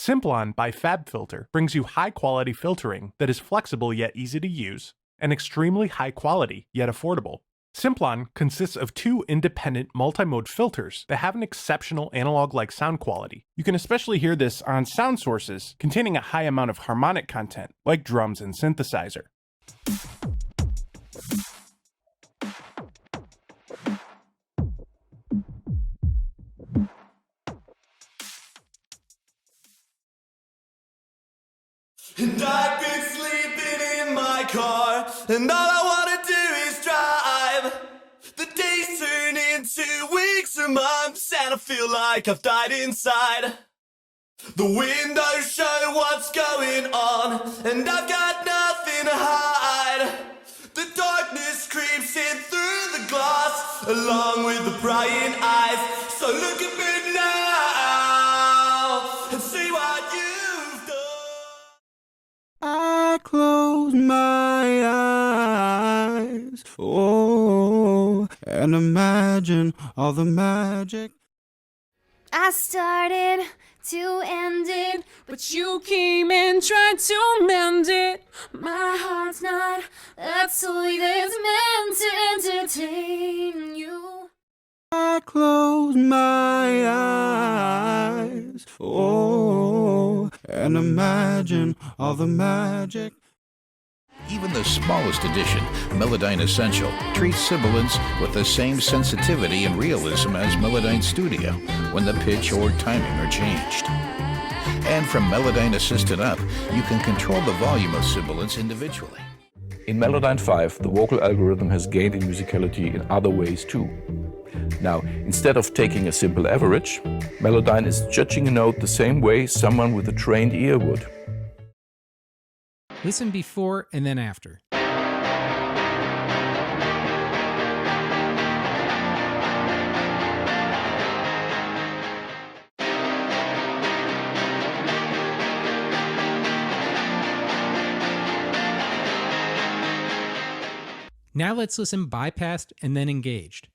Simplon by FabFilter brings you high-quality filtering that is flexible yet easy to use, and extremely high quality yet affordable. Simplon consists of two independent multi-mode filters that have an exceptional analog-like sound quality. You can especially hear this on sound sources containing a high amount of harmonic content, like drums and synthesizer. And I've been sleeping in my car, and all I wanna do is drive. The days turn into weeks or months, and I feel like I've died inside. The windows show what's going on, and I've got nothing to hide. The darkness creeps in through the glass, along with the prying eyes. So look at me now, and see what you've done. I close my eyes, oh, and imagine all the magic. I started to end it, but you came and tried to mend it. My heart's not a toy that's meant to entertain you. I close my eyes, oh, and imagine all the magic. Even the smallest edition, Melodyne Essential, treats sibilance with the same sensitivity and realism as Melodyne Studio when the pitch or timing are changed. And from Melodyne Assistant up, you can control the volume of sibilance individually. In Melodyne 5, the vocal algorithm has gained in musicality in other ways too. Now, instead of taking a simple average, Melodyne is judging a note the same way someone with a trained ear would. Listen before and then after. Now let's listen bypassed and then engaged.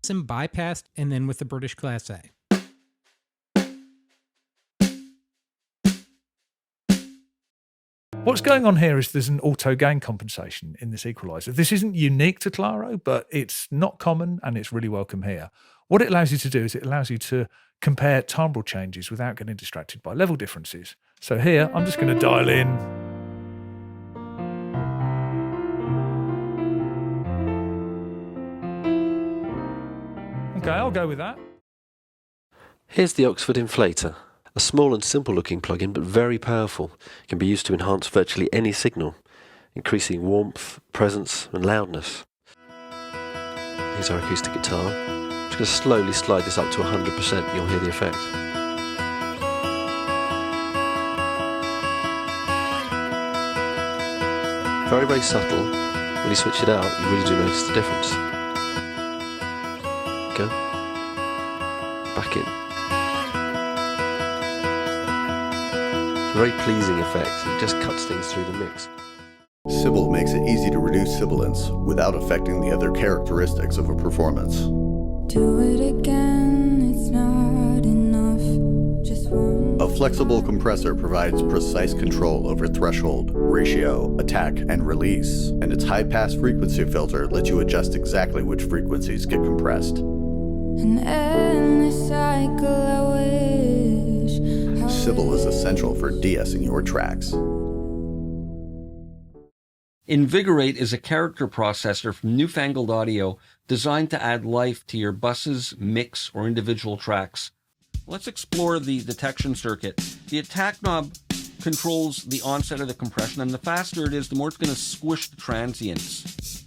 Listen bypassed and then with the British Class A. What's going on here is there's an auto gain compensation in this equalizer. This isn't unique to Claro, but it's not common and it's really welcome here. What it allows you to do is it allows you to compare timbral changes without getting distracted by level differences. So here, I'm just going to dial in. Okay, I'll go with that. Here's the Oxford Inflator. A small and simple looking plugin, but very powerful. It can be used to enhance virtually any signal, increasing warmth, presence and loudness. Here's our acoustic guitar. I'm just going to slowly slide this up to 100% and you'll hear the effect. Very, very subtle. When you switch it out, you really do notice the difference. Go. Back in. It's a very pleasing effect. It just cuts things through the mix. SYBIL makes it easy to reduce sibilance without affecting the other characteristics of a performance. Do it again, it's not enough. Just one. A flexible compressor provides precise control over threshold, ratio, attack, and release, and its high-pass frequency filter lets you adjust exactly which frequencies get compressed. An endless cycle, I wish. SYBIL is essential for de-essing your tracks. Invigorate is a character processor from Newfangled Audio designed to add life to your buses, mix, or individual tracks. Let's explore the detection circuit. The attack knob controls the onset of the compression, and the faster it is, the more it's going to squish the transients.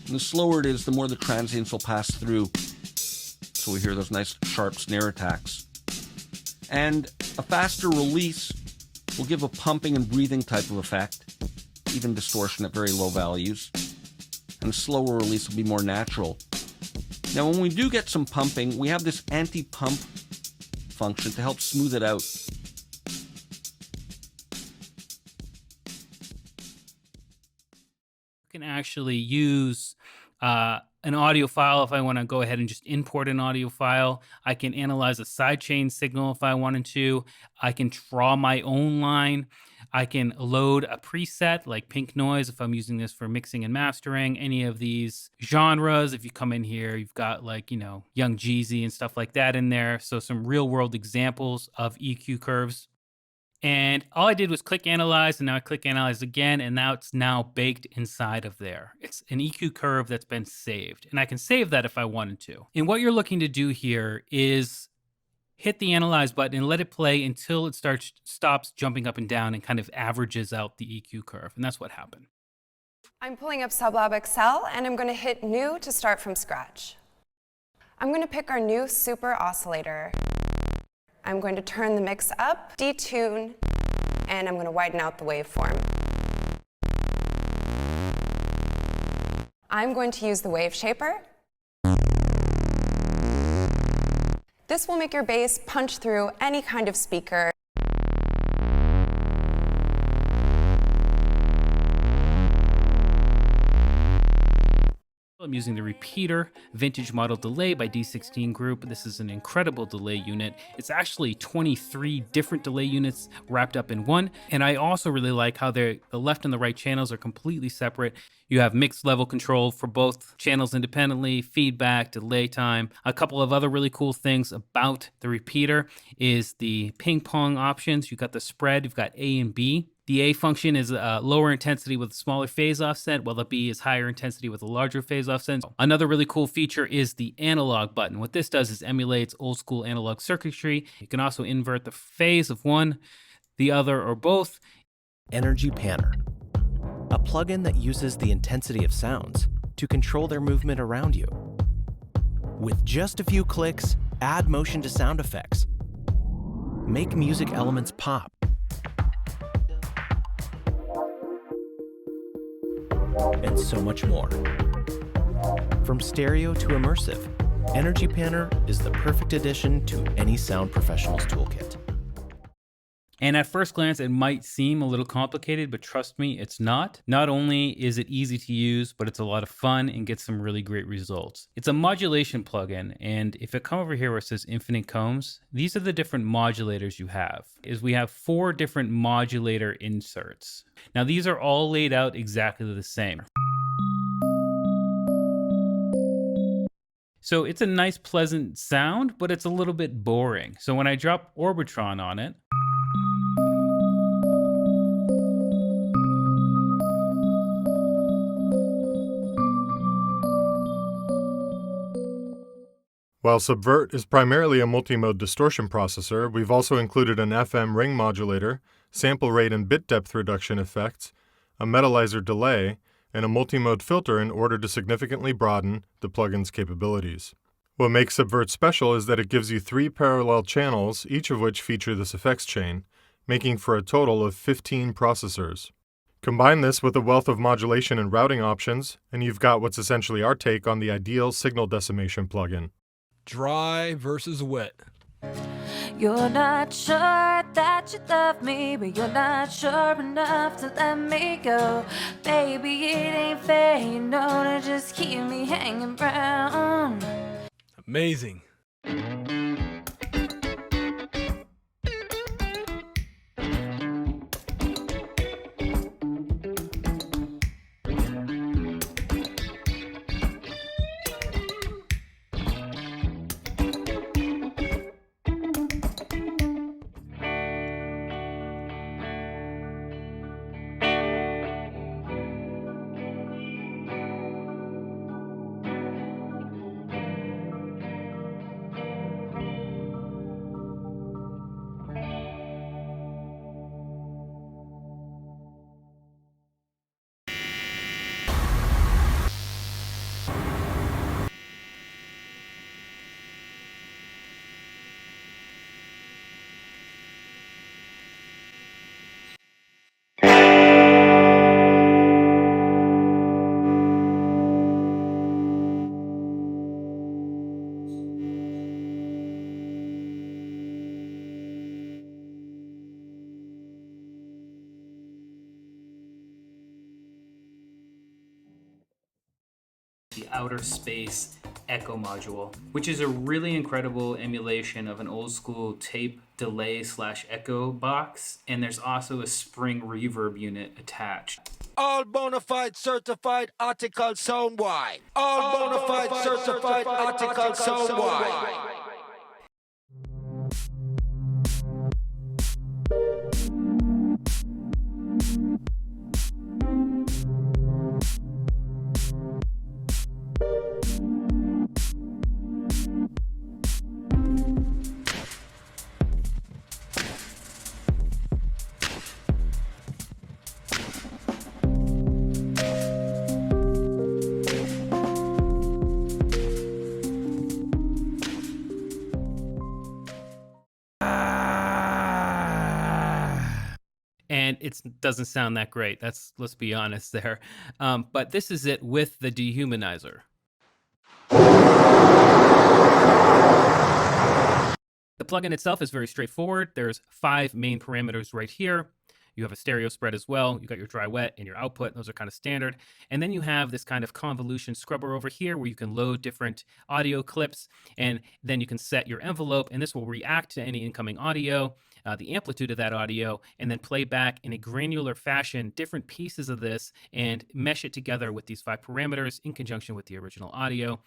And the slower it is, the more the transients will pass through. So we hear those nice sharp snare attacks. And a faster release will give a pumping and breathing type of effect, even distortion at very low values. And a slower release will be more natural. Now when we do get some pumping, we have this anti-pump function to help smooth it out. You can actually actually use an audio file if I want to go ahead and just import an audio file. I can analyze a sidechain signal if I wanted to. I can draw my own line. I can load a preset like pink noise if I'm using this for mixing and mastering. Any of these genres, if you come in here, you've got like, you know, Young Jeezy and stuff like that in there. So some real world examples of EQ curves. And all I did was click analyze, and now I click analyze again, and now it's now baked inside of there. It's an EQ curve that's been saved, and I can save that if I wanted to. And what you're looking to do here is hit the analyze button and let it play until it stops jumping up and down and kind of averages out the EQ curve, and that's what happened. I'm pulling up SubLab XL, and I'm going to hit new to start from scratch. I'm going to pick our new super oscillator. I'm going to turn the mix up, detune, and I'm going to widen out the waveform. I'm going to use the wave shaper. This will make your bass punch through any kind of speaker. I'm using the repeater vintage model delay by D16 Group. This is an incredible delay unit. It's actually 23 different delay units wrapped up in one. And I also really like how the left and the right channels are completely separate. You have mix level control for both channels independently, feedback, delay time. A couple of other really cool things about the repeater is the ping pong options. You've got the spread, you've got A and B. The A function is lower intensity with a smaller phase offset, while the B is higher intensity with a larger phase offset. Another really cool feature is the analog button. What this does is emulates old school analog circuitry. You can also invert the phase of one, the other, or both. Energy Panner, a plugin that uses the intensity of sounds to control their movement around you. With just a few clicks, add motion to sound effects, make music elements pop, and so much more. From stereo to immersive, Energy Panner is the perfect addition to any sound professional's toolkit. And at first glance, it might seem a little complicated, but trust me, it's not. Not only is it easy to use, but it's a lot of fun and gets some really great results. It's a modulation plugin, and if I come over here where it says infinite combs, these are the different modulators you have. We have 4 different modulator inserts. Now these are all laid out exactly the same. So it's a nice, pleasant sound, but it's a little bit boring. So when I drop Orbitron on it, while Subvert is primarily a multi-mode distortion processor, we've also included an FM ring modulator, sample rate and bit depth reduction effects, a Melodyne delay, and a multi-mode filter in order to significantly broaden the plugin's capabilities. What makes Subvert special is that it gives you 3 parallel channels, each of which feature this effects chain, making for a total of 15 processors. Combine this with a wealth of modulation and routing options, and you've got what's essentially our take on the ideal signal decimation plugin. Dry versus wet. You're not sure that you love me, but you're not sure enough to let me go. Baby, it ain't fair, you know, to just keep me hanging around. Amazing. the Outer Space Echo module, which is a really incredible emulation of an old school tape delay / echo box. And there's also a spring reverb unit attached. All bona fide certified article sound wide. All bona fide certified article sound wide. And it doesn't sound that great. Let's be honest there. But this is it with the Dehumaniser. The plugin itself is very straightforward. There's 5 main parameters right here. You have a stereo spread as well. You got your dry wet and your output. Those are kind of standard. And then you have this kind of convolution scrubber over here where you can load different audio clips, and then you can set your envelope, and this will react to any incoming audio, the amplitude of that audio, and then play back in a granular fashion different pieces of this and mesh it together with these 5 parameters in conjunction with the original audio.